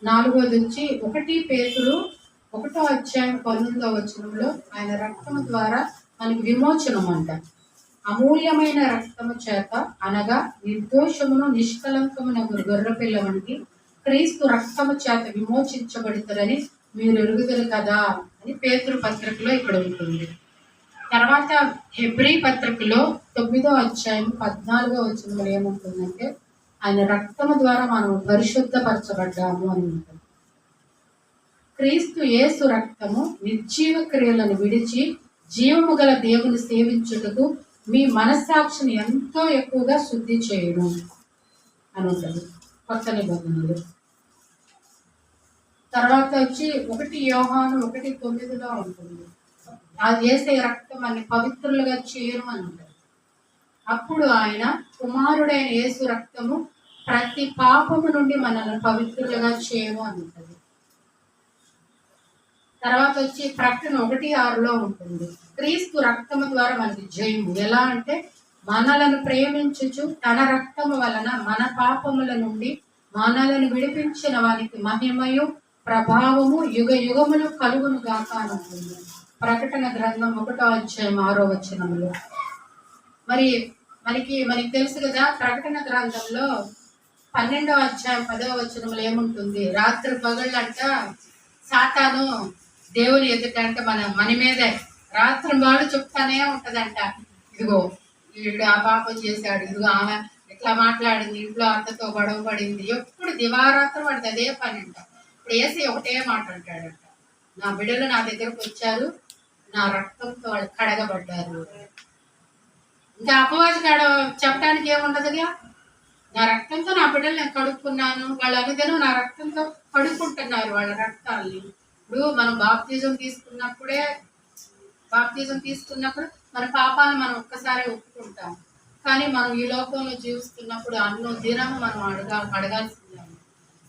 నాలుగోది వచ్చి 1 పేతురు 1వ అధ్యాయం 19వ వచనంలో ఆయన రక్తము ద్వారా మనకి విమోచనం అంట. అమూల్యమైన రక్తము చేత అనగా నిర్దోషమును నిష్కలంకమునగు గొర్రెపిల్ల వంటి క్రీస్తు రక్తము చేత విమోచించబడతారని మీరు ఎరుగుదరు కదా అని పేతురు పత్రికలో ఇక్కడ ఉంటుంది. తర్వాత హెబ్రీ పత్రికలో 9వ అధ్యాయం 14వ వచనంలో ఏముంటుందంటే ఆయన రక్తము ద్వారా మనం పరిశుద్ధపరచబడ్డాము అని ఉంటుంది. క్రీస్తు యేసు రక్తము నిర్జీవ క్రియలను విడిచి జీవము గల దేవుని సేవించుటకు మీ మనస్సాక్షిని ఎంతో ఎక్కువగా శుద్ధి చేయడం అని ఉంటుంది కొత్త నిబంధనలు. తర్వాత వచ్చి 1 యోహాను 1:9లో ఉంటుంది, అది యేసయ్య రక్తం అన్ని పవిత్రులుగా చేయడం అని ఉంటుంది. అప్పుడు ఆయన కుమారుడైన యేసు రక్తము ప్రతి పాపము నుండి మనల్ని పవిత్రులుగా చేయడం అని ఉంటుంది. తర్వాత వచ్చి ప్రకటన 1:6లో ఉంటుంది, క్రీస్తు రక్తము ద్వారా మనకి జయము. ఎలా అంటే మనలను ప్రేమించుచు తన రక్తము వలన మన పాపముల నుండి మనలను విడిపించిన వారికి మహిమయు ప్రభావము యుగ యుగములు కలుగును గాక అని ఉంటుంది. ప్రకటన గ్రంథం 1వ అధ్యాయం 6వ వచనంలో. మరి మనకి తెలుసు కదా, ప్రకటన గ్రంథంలో 12వ అధ్యాయం 10వ వచనంలో ఏముంటుంది, రాత్రి పగళ్ళంట సాతాను దేవుని ఎదుట అంటే మన మీదే రాత్రి బాడు చెప్తానే ఉంటదంట, ఇదిగో వీడు ఆ పాపం చేశాడు, ఇదిగో ఆమె ఇట్లా మాట్లాడింది, ఇంట్లో అత్తతో గొడవ పడింది, ఎప్పుడు దివారాత్రం వాడికి అదే పని అంట. ఇప్పుడు ఏసీ ఒకటే మాట అంటాడంట, నా బిడ్డలు నా దగ్గరకు వచ్చారు, నా రక్తంతో వాళ్ళు కడగబడ్డారు. ఇంకా అపవాది కాడ చెప్పడానికి ఏముండదుగా. నా రక్తంతో నా బిడ్డలు నేను కడుక్కున్నాను, వాళ్ళు అనుదినం నా రక్తంతో కడుక్కుంటున్నారు వాళ్ళ రక్తాల్ని. ఇప్పుడు మనం బాప్తిజం తీసుకున్నప్పుడు మన పాపాలను మనం ఒక్కసారి ఒప్పుకుంటాం. కానీ మనం ఈ లోకంలో జీవిస్తున్నప్పుడు అన్నో దినము మనం అడగాల్సిందే,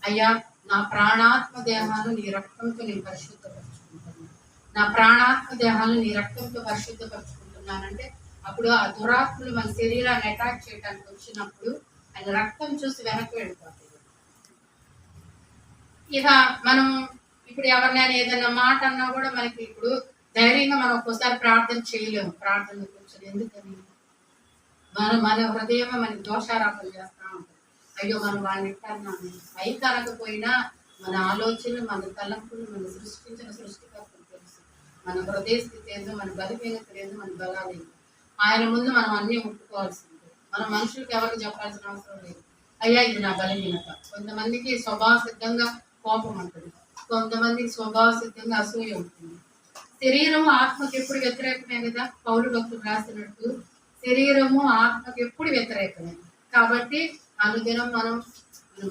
అయ్యా నా ప్రాణాత్మ దేహాలు నీ రక్తంతో నేను పరిశుద్ధపరుచుకుంటున్నాను, నా ప్రాణాత్మ దేహాలు నీ రక్తంతో పరిశుద్ధపరుచుకుంటున్నానంటే అప్పుడు ఆ దురాత్మలు మన శరీరాన్ని అటాక్ చేయడానికి వచ్చినప్పుడు ఆయన రక్తం చూసి వెనక్కి వెళ్ళిపోతుంది. ఇక మనం ఇప్పుడు ఎవరినైనా ఏదైనా మాట అన్నా కూడా మనకి ఇప్పుడు ధైర్యంగా మనం ఒక్కోసారి ప్రార్థన చేయలేము. ప్రార్థన కూర్చొని ఎందుకని మన హృదయమే మనకి దోషారోపణ చేస్తా ఉంటుంది. అయ్యో మనం వాళ్ళని ఇట్టన్నాము అయి కనకపోయినా మన ఆలోచనలు, మన తలంపులు, మన సృష్టించిన సృష్టికర్తలు తెలుసు. మన హృదయ స్థితి ఏందో, మన బలహీనత ఏందో, మన బలాలు ఏందో ఆయన ముందు మనం అన్నీ ఒప్పుకోవాల్సిందే. మనం మనుషులకు ఎవరికి చెప్పాల్సిన అవసరం లేదు. అయ్యా ఇది నా బలహీనత. కొంతమందికి స్వభావ సిద్ధంగా కోపం ఉంటుంది, కొంతమందికి స్వభావ సిద్ధంగా అసూయ ఉంటుంది. శరీరము ఆత్మకి ఎప్పుడు వ్యతిరేకమే కదా. పౌలు భక్తులు రాసినట్టు శరీరము ఆత్మకి ఎప్పుడు వ్యతిరేకమే. కాబట్టి అనుదినం మనం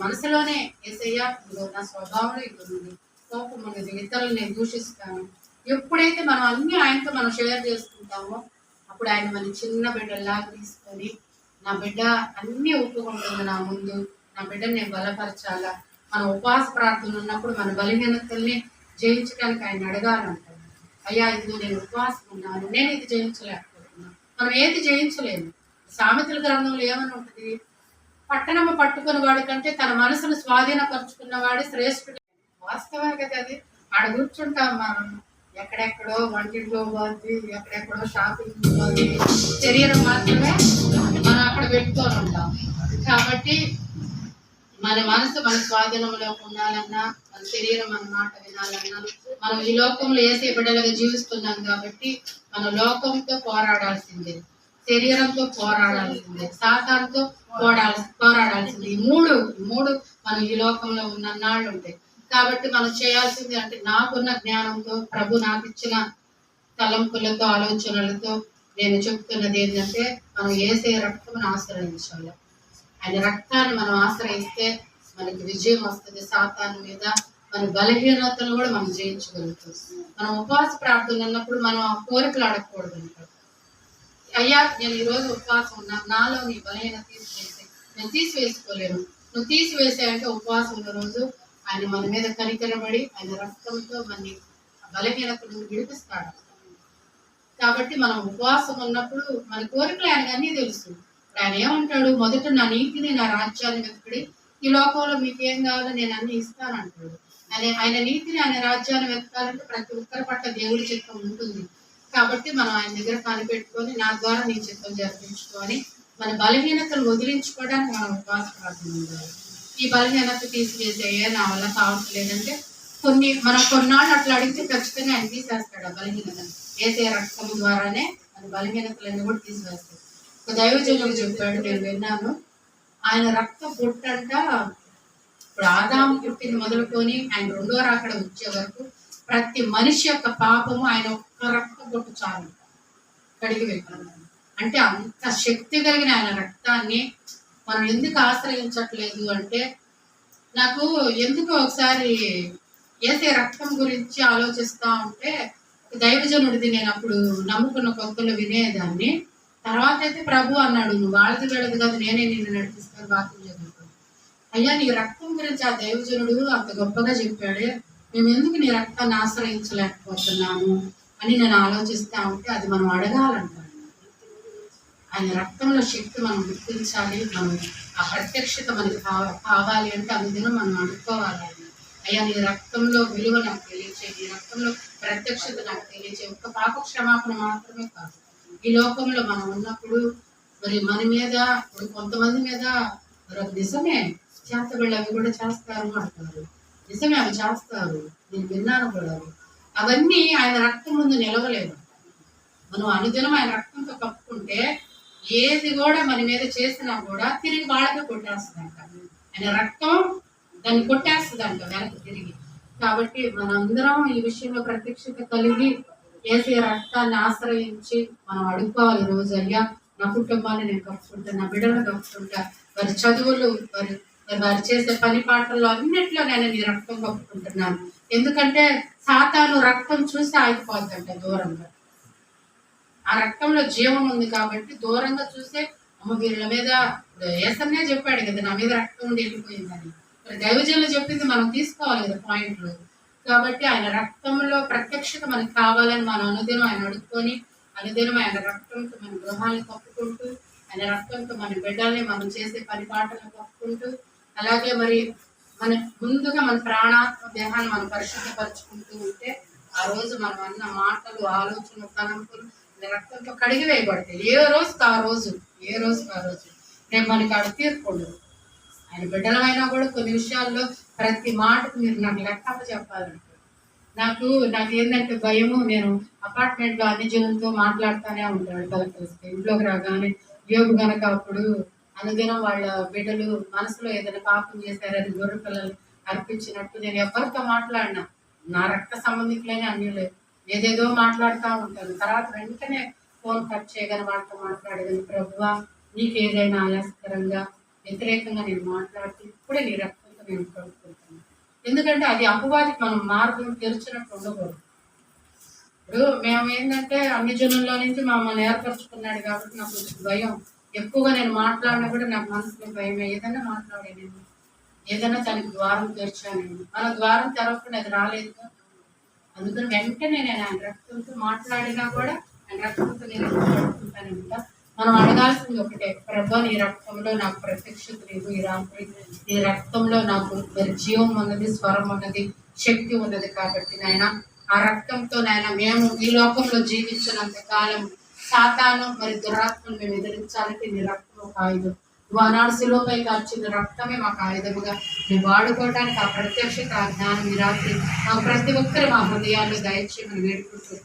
మనసులోనే యేసయ్యా ఇదిగో నా స్వభావంలో ఇది కోపం ఉన్నది, ఇతరులు నేను దూషిస్తాను. ఎప్పుడైతే మనం అన్ని ఆయనతో మనం షేర్ చేసుకుంటామో అప్పుడు ఆయన మన చిన్న బిడ్డలాగా తీసుకొని నా బిడ్డ అన్నీ ఒప్పుకుంటుంది నా ముందు, నా బిడ్డని నేను బలపరచాలా. మన ఉపవాస ప్రార్థన ఉన్నప్పుడు మన బలహీనతల్ని జయించడానికి ఆయన అడగాలంటాడు. అయ్యా ఇదిగో నేను ఉపవాసం ఉన్నాను, నేను ఇది జయించలేకపోతున్నాను. మనం ఏది జయించలేము. సామెతల గ్రంథంలో ఏమని ఉంటుంది, పట్టణము పట్టుకున్న వాడి కంటే తన మనసును స్వాధీనపరుచుకున్నవాడు శ్రేష్ఠుడు. వాస్తవమే కదా అది. ఆడ కూర్చుంటాం మనం, ఎక్కడెక్కడో వంటింట్లో పోద్ది, ఎక్కడెక్కడో షాపింగ్ పోద్ది, శరీరం మాత్రమే మనం అక్కడ పెట్టుకొని ఉంటాం. కాబట్టి మన మనసు మన స్వాధీనంలో ఉండాలన్నా, మన శరీరం మన మాట వినాలన్నా, మనం ఈ లోకంలో ఏసే బిడ్డలుగా జీవిస్తున్నాం కాబట్టి మన లోకంతో పోరాడాల్సిందే, శరీరంతో పోరాడాల్సిందే, సాతానుతో పోరాడాల్సిందే. ఈ మూడు మనం ఈ లోకంలో ఉన్న నాళ్ళు ఉంటాయి. కాబట్టి మనం చేయాల్సింది అంటే నాకున్న జ్ఞానంతో, ప్రభు నాకు ఇచ్చిన తలంపులతో, ఆలోచనలతో నేను చెప్తున్నది ఏంటంటే మనం యేసే రక్తమును ఆశ్రయించాలి. ఆయన రక్తాన్ని మనం ఆశ్రయిస్తే మనకి విజయం వస్తుంది సాతాను మీద. మన బలహీనతను కూడా మనం జయించగలుగుతాం. మనం ఉపవాస ప్రార్థన ఉన్నప్పుడు మనం ఆ కోరికలు అడగకూడదు. అయ్యా నేను ఈరోజు ఉపవాసం ఉన్నా, నాలో నీ బలహీనత తీసివేసే, నేను తీసివేసుకోలేను, నువ్వు తీసివేసాయంటే ఉపవాసం ఉన్న రోజు ఆయన మన మీద కనికరబడి ఆయన రక్తంతో మన బలహీనతను విడిపిస్తాడు. కాబట్టి మనం ఉపవాసం ఉన్నప్పుడు మన కోరికలు ఆయనకు అన్నీ తెలుసు. ఆయన ఏమంటాడు, మొదట నా నీతిని నా రాజ్యాన్ని వెతుకుడి, ఈ లోకంలో మీకు ఏం కావాలో నేను అన్ని ఇస్తానంటాడు. ఆయన నీతిని ఆయన రాజ్యాన్ని వెతకాలంటే ప్రతి ఒక్కరి పట్ల దేవుడి చిత్తం ఉంటుంది. కాబట్టి మనం ఆయన దగ్గర కనిపెట్టుకొని నా ద్వారా నీ చిత్తం జరిపించుకొని మన బలహీనతలు వదిలించుకోవడానికి మనం ఉపవాస ప్రార్థన ఉండాలి. ఈ బలహీనత తీసివేసేయే నా వల్ల కావట్లేదంటే మనం కొన్నాళ్ళు అట్లా అడిగితే ఖచ్చితంగా ఆయన తీసేస్తాడు. ఆ బలహీనత ఏసే రక్తం ద్వారానే మన బలహీనతలన్నీ కూడా తీసివేస్తాడు. ఒక దైవజనుడు చెప్పాడు, నేను విన్నాను, ఆయన రక్త బొట్టంట ఇప్పుడు ఆదాము పుట్టిన మొదలుకొని ఆయన రెండో రాకడ వచ్చే వరకు ప్రతి మనిషి యొక్క పాపము ఆయన ఒక్క రక్త బొట్టు చాలు కడిగి వెళ్ళాలి. అంటే అంత శక్తి కలిగిన ఆయన రక్తాన్ని మనం ఎందుకు ఆశ్రయించట్లేదు అంటే, నాకు ఎందుకు ఒకసారి ఏసే రక్తం గురించి ఆలోచిస్తూ ఉంటే దైవజనుడిది నేను అప్పుడు నమ్ముకున్న కొత్తలో వినేదాన్ని. తర్వాత అయితే ప్రభు అన్నాడు, నువ్వు వాళ్ళది వెళ్ళదు కదా, నేనే నిన్ను నడిపిస్తాను, వాక్యం చదువుతాను. అయ్యా నీ రక్తం గురించి ఆ దైవజనుడు అంత గొప్పగా చెప్పాడే, మేము ఎందుకు నీ రక్తాన్ని ఆశ్రయించలేకపోతున్నాము అని నేను ఆలోచిస్తూ ఉంటే అది మనం అడగాలంటాను. ఆయన రక్తంలో శక్తి మనం గుర్తించాలి. మనం ఆ ప్రత్యక్షత మనకి కావాలి అంటే అందులో మనం అనుకోవాలి. అయ్యా నీ రక్తంలో విలువ నాకు తెలియచే, నీ రక్తంలో ప్రత్యక్షత నాకు తెలియచే. ఒక్క పాప క్షమాపణ మాత్రమే కాదు, ఈ లోకంలో మనం ఉన్నప్పుడు మరి మన మీద ఇప్పుడు కొంతమంది మీద మరి నిజమే చేతబడి అవి కూడా చేస్తారు అంటారు. నిజమే అవి చేస్తారు, నేను విన్నాను కూడా. అవన్నీ ఆయన రక్తం ముందు నిలవలేదు. మనం అనుదినం ఆయన రక్తంతో కప్పుకుంటే ఏది కూడా మన మీద చేసినా కూడా తిరిగి వాళ్ళకే కొట్టేస్తుందంట. ఆయన రక్తం దాన్ని కొట్టేస్తుందంట వెనక్కి తిరిగి. కాబట్టి మనందరం ఈ విషయంలో ప్రత్యక్షత కలిగి యేసయ్య రక్తాన్ని ఆశ్రయించి మనం అడుక్కోవాలి. రోజు అయ్యా నా కుటుంబాన్ని నేను కప్పుకుంటా, నా బిడ్డలను కప్పుకుంటా, వారి చదువులు, వారు చేసే పని పాటల్లో అన్నిట్లో నేను నీ రక్తం కప్పుకుంటున్నాను. ఎందుకంటే సాతాను రక్తం చూసి ఆగిపోద్దంట దూరంగా. ఆ రక్తంలో జీవం ఉంది కాబట్టి దూరంగా చూసే అమ్మ వీళ్ళ మీద ఏసన్నే చెప్పాడు కదా, నా మీద రక్తం ఉండి వెళ్ళిపోయిందని. మరి దైవజనులు చెప్పింది మనం తీసుకోవాలి కదా పాయింట్లు. కాబట్టి ఆయన రక్తంలో ప్రత్యక్షత మనకు కావాలని మనం అనుదినం ఆయన అడుక్కొని, అనుదినం ఆయన రక్తంతో మన గృహాన్ని కప్పుకుంటూ, ఆయన రక్తంతో మన బిడ్డల్ని మనం చేసే పని పాటలు కప్పుకుంటూ, అలాగే మరి మన ముందుగా మన ప్రాణాత్మ దేహాన్ని మనం పరిశుద్ధపరచుకుంటూ ఉంటే ఆ రోజు మనం అన్న మాటలు, ఆలోచనలు, తలంపులు రక్తంతో కడిగి వేయబడతాయి. ఏ రోజుకి ఆ రోజు రేపు మనకి ఆడ తీర్పు ఉండదు. ఆయన బిడ్డలమైనా కూడా కొన్ని విషయాల్లో ప్రతి మాటకు మీరు నాకు లెక్కప్ప చెప్పాలంటే నాకు ఏంటంటే భయము. నేను అపార్ట్మెంట్లో అన్ని జనంతో మాట్లాడుతూనే ఉంటాడు కలిసి ఇంట్లోకి రాగానే. యోగు గనక అప్పుడు అనుదినం వాళ్ళ బిడ్డలు మనసులో ఏదైనా పాపం చేశారని గొర్రె పిల్లలు అర్పించినట్టు నేను ఎవరితో మాట్లాడినా, నా రక్త సంబంధికులైన అన్ని లేదు, ఏదేదో మాట్లాడుతూ ఉంటాను. తర్వాత వెంటనే ఫోన్ కట్ చేయగానే వాళ్ళతో మాట్లాడేదని, ప్రభువా నీకు ఏదైనా ఆయాస్కరంగా వ్యతిరేకంగా నేను మాట్లాడుతూ ఇప్పుడే నీ రక్తంతో నేను కలుపుకుంటాను. ఎందుకంటే అది అపవాదికి మనం మార్గం తెరిచినట్టు ఉండకూడదు. ఇప్పుడు మేము ఏంటంటే అన్ని జనుల్లో నుంచి మమ్మల్ని ఏర్పరచుకున్నాడు కాబట్టి నాకు కొంచెం భయం ఎక్కువగా. నేను మాట్లాడినా కూడా నాకు మనసులో భయం. ఏదైనా మాట్లాడేది, ఏదైనా దానికి ద్వారం తెరిచాను. మన ద్వారం తెరవకుండా అది రాలేదు. అందుకని వెంటనే నేను ఆయన రక్తంతో మాట్లాడినా కూడా ఆయన రక్తంతో నేను కలుపుకుంటానంట. మనం అడగాల్సింది ఒకటే, ప్రభా నీ రక్తంలో నాకు ప్రత్యక్షత లేదు ఈ రాత్రి, నీ రక్తంలో నాకు మరి జీవం ఉన్నది, స్వరం ఉన్నది, శక్తి ఉన్నది. కాబట్టి నాయన ఆ రక్తంతో నాయన మేము ఈ లోకంలో జీవించినంత కాలం సాతాను మరి దురాత్మను మేము ఎదిరించాలంటే నీ రక్తం ఒక ఆయుధం. నువ్వు ఆనాడు శిలువపై కార్చిన రక్తమే మాకు ఆయుధముగా మేము వాడుకోవడానికి ఆ ప్రత్యక్షత, ఆ జ్ఞానం ఈ రాత్రి మాకు ప్రతి ఒక్కరు మా హృదయాల్లో దయచేయమని వేడుకుంటూ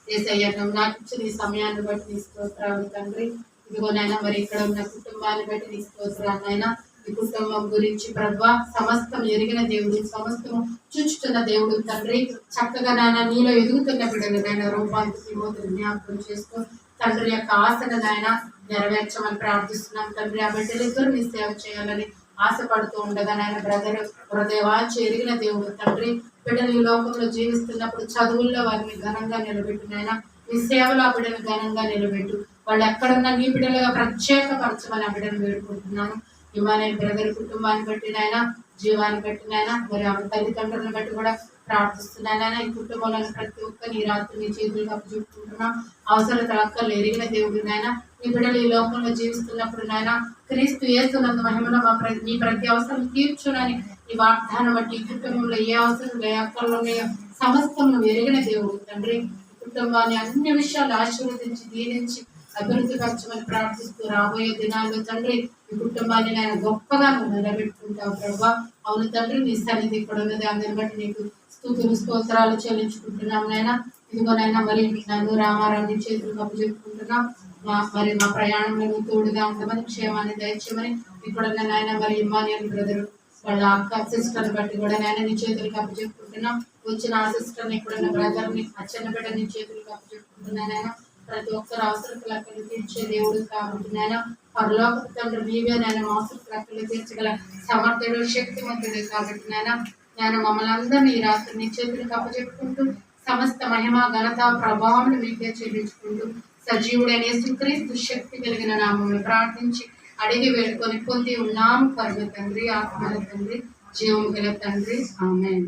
యేసయ్య నాకు ఇచ్చిన ఈ సమయాన్ని బట్టి నీ స్తోత్రాలు తండ్రి. ఇదిగోనైనా మరి ఇక్కడ ఉన్న కుటుంబాన్ని బట్టి నీ స్తోత్రాలు నాయనా. ఈ కుటుంబం గురించి ప్రభా సమస్తం ఎరిగిన దేవుడు, సమస్తము చూచుతున్న దేవుడు తండ్రి. చక్కగా నాయన నీలో ఎదుగుతున్న బిడ్డలు నాయన రూపాంతరి జ్ఞాపకం చేస్తూ తండ్రి యొక్క ఆశను నాయన నెరవేర్చమని ప్రార్థిస్తున్నాం తండ్రి. ఆ బిడ్డలిద్దరూ నీ సేవ చేయాలని ఆశపడుతూ ఉండగా నాయన బ్రదర్ హృదయవాంఛ ఎరిగిన దేవుడు తండ్రి. బిడ్డలు ఈ లోకంలో జీవిస్తున్నప్పుడు చదువుల్లో వారిని ఘనంగా నిలబెట్టు నాయన. నీ సేవలో ఆ బిడ్డను ఘనంగా నిలబెట్టు. వాళ్ళు ఎక్కడున్నా నీ బిడ్డలుగా ప్రత్యేకపరచమని ఆ బిడ్డను వేడుకుంటున్నాను. ఇమానుయేల్ బ్రదర్ కుటుంబాన్ని బట్టి నాయన, జీవాన్ని బట్టి నాయన, మరి ఆమె తల్లిదండ్రులను బట్టి కూడా ప్రార్థిస్తున్నానైనా. ఈ కుటుంబంలో ప్రతి ఒక్క నీ రాత్రి నీ చేతులకు అప్పచెప్పుకుంటున్నాం. అవసరతలు అక్కర్లు ఎరిగిన దేవుడు నాయన. నీ బిడ్డలు ఈ లోకంలో జీవిస్తున్నప్పుడు నాయన క్రీస్తు యేసునందు మహిమలో నీ ప్రతి అవసరం తీర్చునని ఈ వాగ్దానం బట్టి ఈ కుటుంబంలో ఏ అవసరం ఏ అక్కర్లు ఉన్నాయో సమస్తం నువ్వు ఎరిగిన దేవుడు తండ్రి. కుటుంబాన్ని అన్ని విషయాలు ఆశీర్వదించి దీవించి అభివృద్ధి పరచమని ప్రార్థిస్తూ రాబోయే దినాల్లో తండ్రి ఈ కుటుంబాన్ని నేను గొప్పగా నువ్వు నిలబెట్టుకుంటావు ప్రభా. అవును తండ్రి నీ సన్నిధి ఇక్కడ ఉన్నది, అందరిని బట్టి నీకు స్తుతులు స్తోత్రాలు చెల్లించుకుంటున్నాం నాయన. ఇదిగోనైనా మరి నన్ను రామారావు చేతులు అప్పు చెప్పుకుంటున్నాం. మరి మా ప్రయాణంలో తోడుగా ఉండమని, క్షేమాన్ని దయచేయమని ఇక్కడ నాయన మరి ఇమానుయేల్ బ్రదరు వాళ్ళ అక్క సిస్టర్ని బట్టి కూడా నేను నీ చేతులకు అప్పు చెప్పుకుంటున్నాం. వచ్చిన ఆ సిస్టర్ని ఇక్కడున్న బ్రదర్ని అచ్చన్న బిడ్డ నీ చేతులకు అప్పు చెప్పుకుంటున్నానైనా. ప్రతి ఒక్కరు అవసరపు లెక్కలు తీర్చే దేవుడు కాబట్టి నాయన పరలోక తండ్రి నీవే నాయన అవసరపు లెక్కలు తీర్చగల సమర్థుడు, శక్తివంతుడు కాబట్టి నాయన మమ్మల్ని అందరినీ ఈ రాత్రి నీ చేతులకు అప్పచెప్పుకుంటూ సమస్త మహిమ ఘనత ప్రభావం మీకే చెల్లించుకుంటూ సజీవుడైన యేసుక్రీస్తు శక్తి కలిగిన నామమును ప్రార్థించి అడిగి వేడుకొని పొంది ఉన్నాము. పరమ తండ్రి, ఆత్మల తండ్రి, జీవము గల తండ్రి. ఆమేన్.